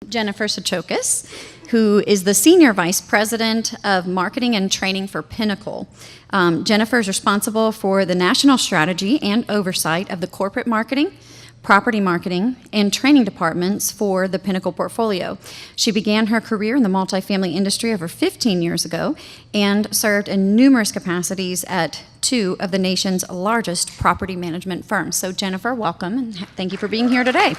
Jennifer Staciokas, who is the Senior Vice President of Marketing and Training for Pinnacle. Jennifer is responsible for the national strategy and oversight of the corporate marketing, property marketing, and training departments for the Pinnacle portfolio. She began her career in the multifamily industry over 15 years ago and served in numerous capacities at two of the nation's largest property management firms. So Jennifer, welcome, and thank you for being here today.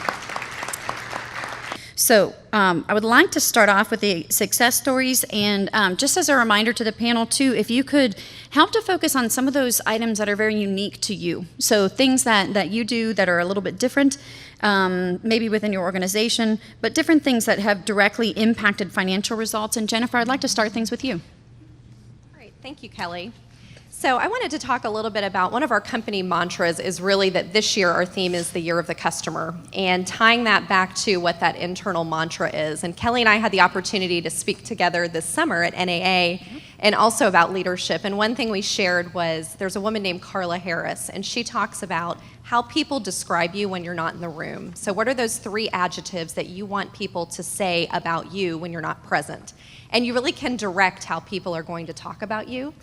So I would like to start off with the success stories, and just as a reminder to the panel too, if you could help to focus on some of those items that are very unique to you. So things that you do that are a little bit different, maybe within your organization, but different things that have directly impacted financial results. And Jennifer, I'd like to start things with you. All right, thank you, Kelly. So I wanted to talk a little bit about one of our company mantras is really that this year our theme is the year of the customer, and tying that back to what that internal mantra is. And Kelly and I had the opportunity to speak together this summer at NAA and also about leadership. And one thing we shared was there's a woman named Carla Harris, and she talks about how people describe you when you're not in the room. So what are those 3 adjectives that you want people to say about you when you're not present? And you really can direct how people are going to talk about you.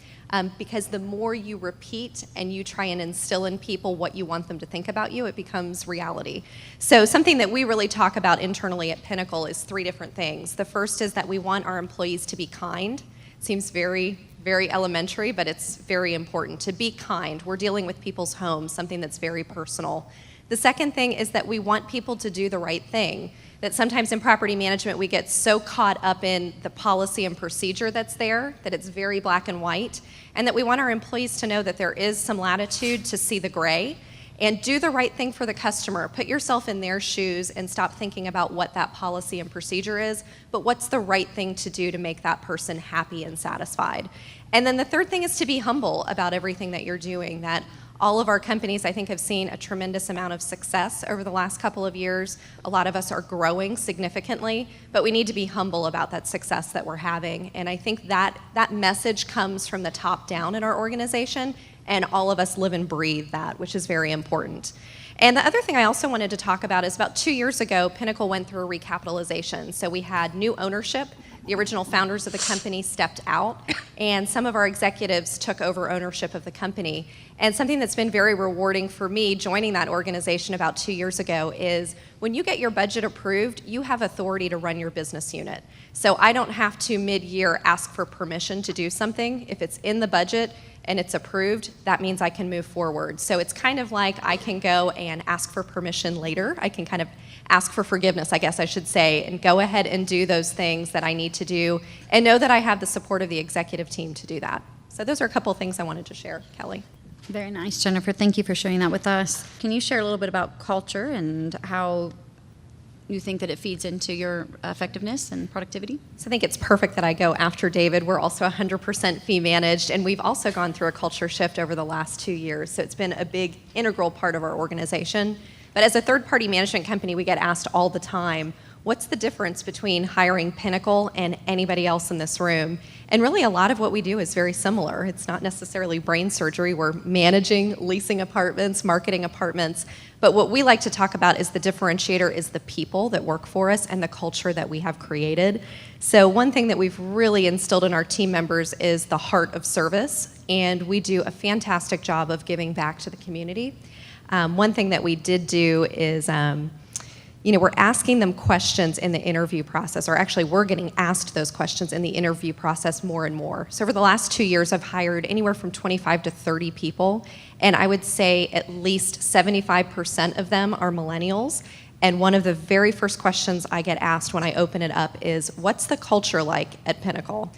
Because the more you repeat and you try and instill in people what you want them to think about you, it becomes reality. So something that we really talk about internally at Pinnacle is 3 different things. The first is that we want our employees to be kind. It seems very, very elementary, but it's very important to be kind. We're dealing with people's homes, something that's very personal. The second thing is that we want people to do the right thing. That sometimes in property management we get so caught up in the policy and procedure that's there that it's very black and white, and that we want our employees to know that there is some latitude to see the gray and do the right thing for the customer. Put yourself in their shoes and stop thinking about what that policy and procedure is, but what's the right thing to do to make that person happy and satisfied. And then the third thing is to be humble about everything that you're doing. That all of our companies, I think, have seen a tremendous amount of success over the last couple of years. A lot of us are growing significantly, but we need to be humble about that success that we're having. And I think that message comes from the top down in our organization, and all of us live and breathe that, which is very important. And the other thing I also wanted to talk about is about 2 years ago, Pinnacle went through a recapitalization. So we had new ownership. The original founders of the company stepped out, and some of our executives took over ownership of the company. And something that's been very rewarding for me joining that organization about 2 years ago is when you get your budget approved, you have authority to run your business unit. So I don't have to mid-year ask for permission to do something. If it's in the budget and it's approved, that means I can move forward. So it's kind of like I can go and ask for permission later. I can kind of ask for forgiveness, I guess I should say, and go ahead and do those things that I need to do and know that I have the support of the executive team to do that. So those are a couple of things I wanted to share, Kelly. Very nice, Jennifer. Thank you for sharing that with us. Can you share a little bit about culture and how you think that it feeds into your effectiveness and productivity? So I think it's perfect that I go after David. We're also 100% fee managed, and we've also gone through a culture shift over the last 2 years. So it's been a big integral part of our organization. But as a third-party management company, we get asked all the time, what's the difference between hiring Pinnacle and anybody else in this room? And really a lot of what we do is very similar. It's not necessarily brain surgery. We're managing, leasing apartments, marketing apartments. But what we like to talk about is the differentiator is the people that work for us and the culture that we have created. So one thing that we've really instilled in our team members is the heart of service. And we do a fantastic job of giving back to the community. One thing that we did do is we're asking them questions in the interview process, or actually we're getting asked those questions in the interview process more and more. So over the last 2 years, I've hired anywhere from 25 to 30 people, and I would say at least 75% of them are millennials. And one of the very first questions I get asked when I open it up is, what's the culture like at Pinnacle?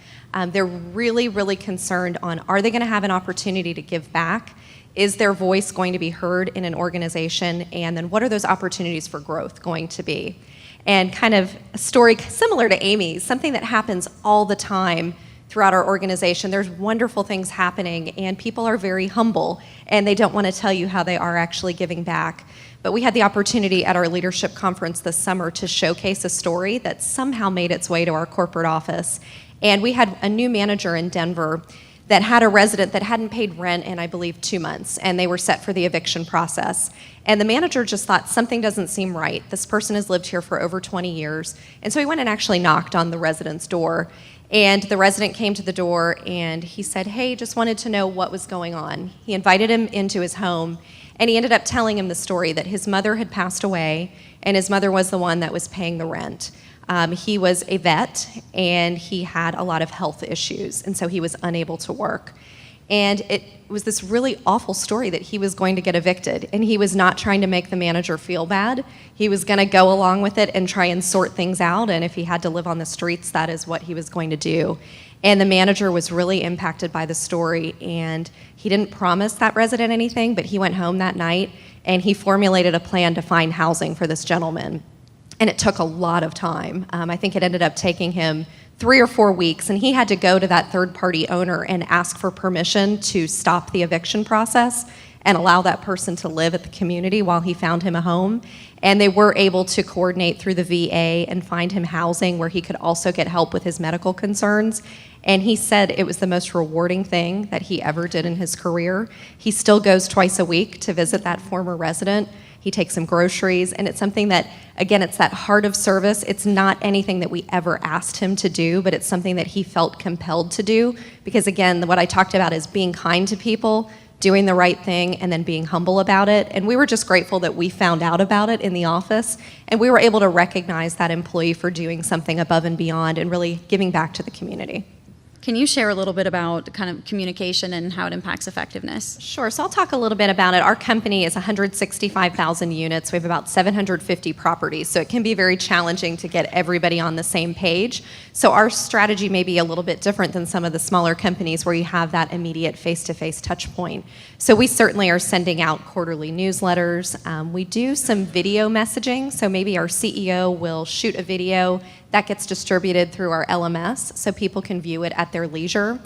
They're really, really concerned on, are they gonna have an opportunity to give back? Is their voice going to be heard in an organization? And then what are those opportunities for growth going to be? And kind of a story similar to Amy's, something that happens all the time throughout our organization. There's wonderful things happening, and people are very humble, and they don't want to tell you how they are actually giving back. But we had the opportunity at our leadership conference this summer to showcase a story that somehow made its way to our corporate office. And we had a new manager in Denver that had a resident that hadn't paid rent in, I believe, 2 months, and they were set for the eviction process. And the manager just thought, something doesn't seem right. This person has lived here for over 20 years. And so he went and actually knocked on the resident's door. And the resident came to the door and he said, hey, just wanted to know what was going on. He invited him into his home, and he ended up telling him the story that his mother had passed away, and his mother was the one that was paying the rent. He was a vet, and he had a lot of health issues, and so he was unable to work. And it was this really awful story that he was going to get evicted, and he was not trying to make the manager feel bad. He was going to go along with it and try and sort things out, and if he had to live on the streets, that is what he was going to do. And the manager was really impacted by the story, and he didn't promise that resident anything, but he went home that night, and he formulated a plan to find housing for this gentleman. And it took a lot of time. I think it ended up taking him 3 or 4 weeks, and he had to go to that third-party owner and ask for permission to stop the eviction process and allow that person to live at the community while he found him a home. And they were able to coordinate through the VA and find him housing where he could also get help with his medical concerns. And he said it was the most rewarding thing that he ever did in his career. He still goes twice a week to visit that former resident. He takes him groceries, and it's something that, again, it's that heart of service. It's not anything that we ever asked him to do, but it's something that he felt compelled to do, because again, what I talked about is being kind to people, doing the right thing, and then being humble about it. And we were just grateful that we found out about it in the office, and we were able to recognize that employee for doing something above and beyond and really giving back to the community. Can you share a little bit about kind of communication and how it impacts effectiveness? Sure. So I'll talk a little bit about it. Our company is 165,000 units. We have about 750 properties, so it can be very challenging to get everybody on the same page. So our strategy may be a little bit different than some of the smaller companies where you have that immediate face-to-face touch point. So we certainly are sending out quarterly newsletters. We do some video messaging, so maybe our CEO will shoot a video that gets distributed through our LMS so people can view it at their leisure.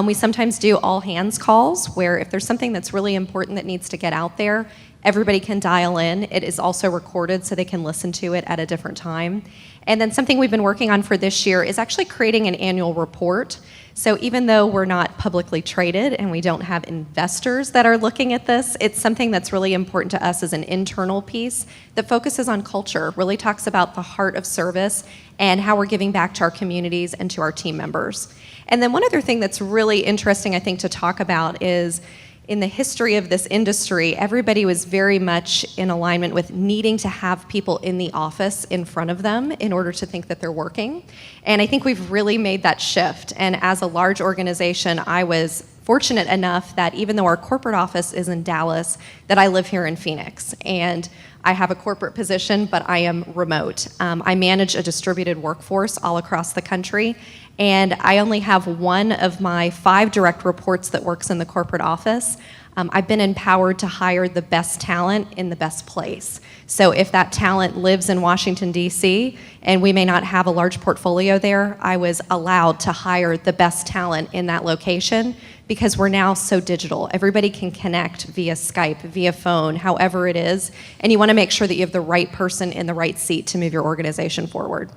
We sometimes do all hands calls where if there's something that's really important that needs to get out there, everybody can dial in. It is also recorded so they can listen to it at a different time. And then something we've been working on for this year is actually creating an annual report. So even though we're not publicly traded and we don't have investors that are looking at this, it's something that's really important to us as an internal piece that focuses on culture, really talks about the heart of service and how we're giving back to our communities and to our team members. And then one other thing that's really interesting, I think, to talk about is in the history of this industry, everybody was very much in alignment with needing to have people in the office in front of them in order to think that they're working. And I think we've really made that shift. And as a large organization, I was fortunate enough that even though our corporate office is in Dallas, that I live here in Phoenix. And I have a corporate position, but I am remote. I manage a distributed workforce all across the country, and I only have one of my 5 direct reports that works in the corporate office. I've been empowered to hire the best talent in the best place. So if that talent lives in Washington, D.C., and we may not have a large portfolio there, I was allowed to hire the best talent in that location because we're now so digital. Everybody can connect via Skype, via phone, however it is, and you want to make sure that you have the right person in the right seat to move your organization forward.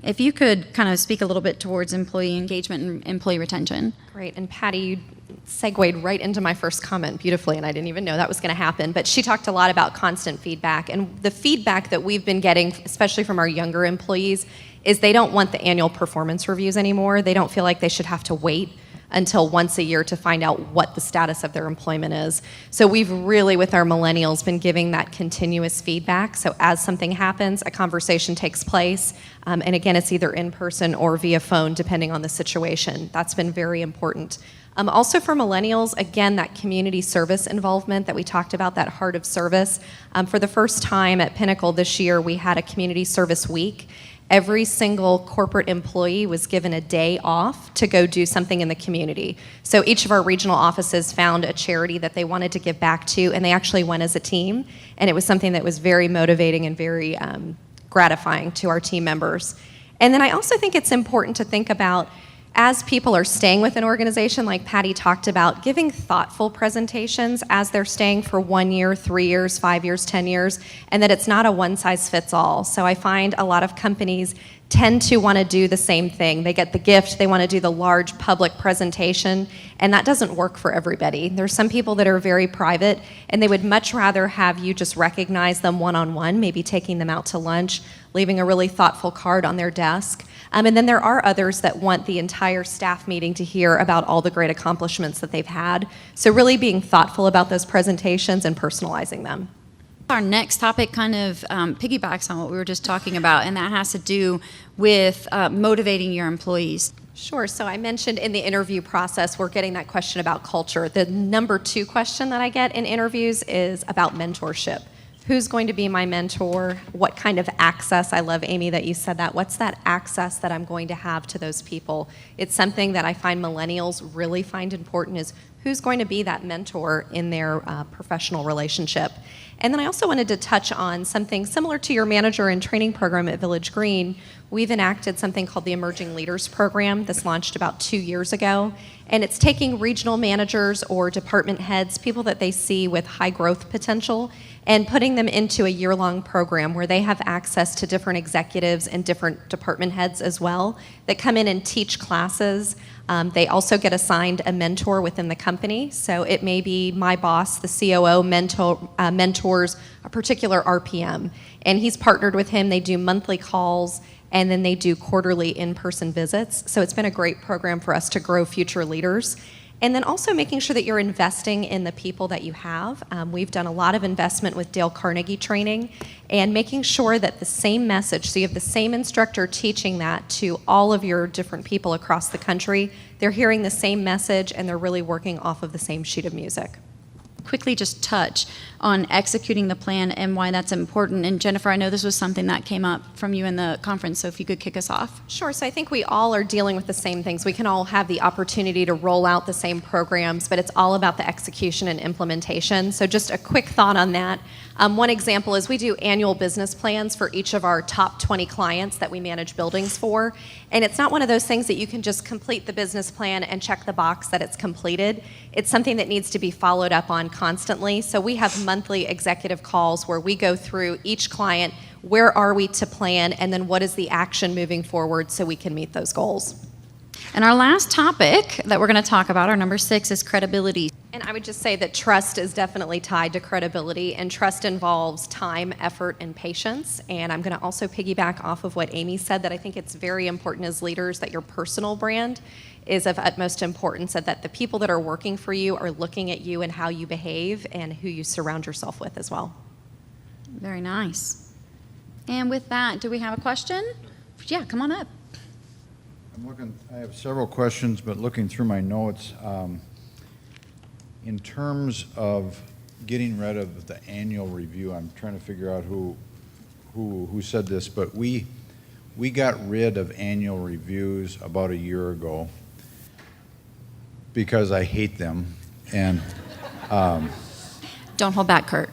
If you could kind of speak a little bit towards employee engagement and employee retention. Great, and Patty, you segued right into my first comment beautifully, and I didn't even know that was going to happen, but she talked a lot about constant feedback, and the feedback that we've been getting, especially from our younger employees, is they don't want the annual performance reviews anymore. They don't feel like they should have to wait until once a year to find out what the status of their employment is. So we've really, with our millennials, been giving that continuous feedback. So as something happens, a conversation takes place, and again, it's either in person or via phone, depending on the situation. That's been very important. Also for millennials, again, that community service involvement that we talked about, that heart of service. For the first time at Pinnacle this year, we had a community service week. Every single corporate employee was given a day off to go do something in the community. So each of our regional offices found a charity that they wanted to give back to, and they actually went as a team. And it was something that was very motivating and very gratifying to our team members. And then I also think it's important to think about, as people are staying with an organization, like Patty talked about, giving thoughtful presentations as they're staying for 1 year, 3 years, 5 years, 10 years, and that it's not a one-size-fits-all. So I find a lot of companies tend to want to do the same thing. They get the gift, they want to do the large public presentation, and that doesn't work for everybody. There's some people that are very private, and they would much rather have you just recognize them one-on-one, maybe taking them out to lunch, leaving a really thoughtful card on their desk. And then there are others that want the entire staff meeting to hear about all the great accomplishments that they've had. So really being thoughtful about those presentations and personalizing them. Our next topic kind of piggybacks on what we were just talking about, and that has to do with motivating your employees. Sure. So I mentioned in the interview process, we're getting that question about culture. The number 2 question that I get in interviews is about mentorship. Who's going to be my mentor? What kind of access? I love, Amy, that you said that. What's that access that I'm going to have to those people? It's something that I find millennials really find important, is who's going to be that mentor in their professional relationship. And then I also wanted to touch on something similar to your manager and training program at Village Green. We've enacted something called the Emerging Leaders Program. This launched about 2 years ago. And it's taking regional managers or department heads, people that they see with high growth potential, and putting them into a year-long program where they have access to different executives and different department heads as well that come in and teach classes. They also get assigned a mentor within the company. So it may be my boss, the COO, mentors a particular RPM. And he's partnered with him. They do monthly calls, and then they do quarterly in-person visits. So it's been a great program for us to grow future leaders. And then also making sure that you're investing in the people that you have. We've done a lot of investment with Dale Carnegie training and making sure that the same message, so you have the same instructor teaching that to all of your different people across the country. They're hearing the same message and they're really working off of the same sheet of music. Quickly just touch on executing the plan and why that's important. And Jennifer, I know this was something that came up from you in the conference, so if you could kick us off. Sure. So I think we all are dealing with the same things. We can all have the opportunity to roll out the same programs, but it's all about the execution and implementation. So just a quick thought on that. One example is we do annual business plans for each of our top 20 clients that we manage buildings for. And it's not one of those things that you can just complete the business plan and check the box that it's completed. It's something that needs to be followed up on constantly. So we have monthly executive calls where we go through each client, where are we to plan, and then what is the action moving forward so we can meet those goals. And our last topic that we're going to talk about, our number 6, is credibility. And I would just say that trust is definitely tied to credibility, and trust involves time, effort, and patience. And I'm going to also piggyback off of what Amy said, that I think it's very important as leaders that your personal brand is of utmost importance, and that the people that are working for you are looking at you and how you behave and who you surround yourself with as well. Very nice. And with that, do we have a question? Yeah, come on up. I have several questions, but looking through my notes, in terms of getting rid of the annual review, I'm trying to figure out who said this, but we got rid of annual reviews about a year ago because I hate them, and Don't hold back, Kurt.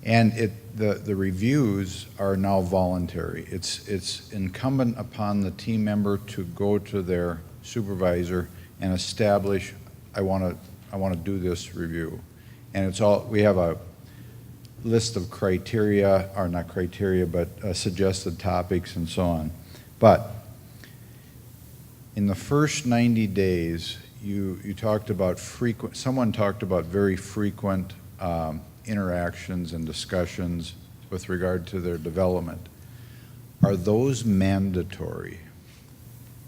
and the reviews are now voluntary. It's incumbent upon the team member to go to their supervisor and establish, I want to do this review. And it's all, we have a list of criteria, or not criteria, but suggested topics and so on. But in the first 90 days, you talked about someone talked about very frequent interactions and discussions with regard to their development. Are those mandatory?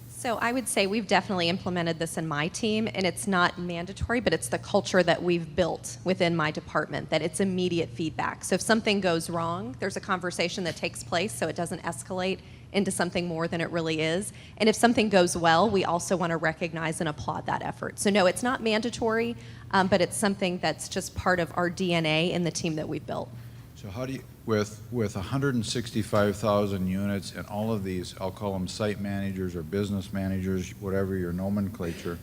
So I would say we've definitely implemented this in my team, and it's not mandatory, but it's the culture that we've built within my department, that it's immediate feedback. So if something goes wrong, there's a conversation that takes place so it doesn't escalate into something more than it really is. And if something goes well, we also want to recognize and applaud that effort. So no, it's not mandatory, but it's something that's just part of our DNA in the team that we've built. So how do you, with 165,000 units and all of these, I'll call them site managers or business managers, whatever your nomenclature,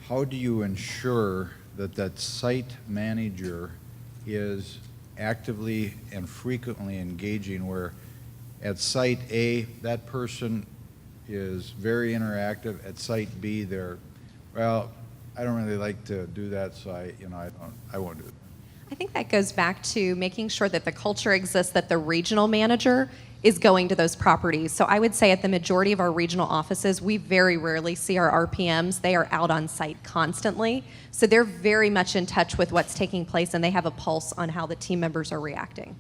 how do you ensure that that site manager is actively and frequently engaging, where at site A, that person is very interactive. At Site B, they're, well, I don't really like to do that, so I won't do it. I think that goes back to making sure that the culture exists, that the regional manager is going to those properties. So I would say at the majority of our regional offices, we very rarely see our RPMs. They are out on site constantly. So they're very much in touch with what's taking place, and they have a pulse on how the team members are reacting.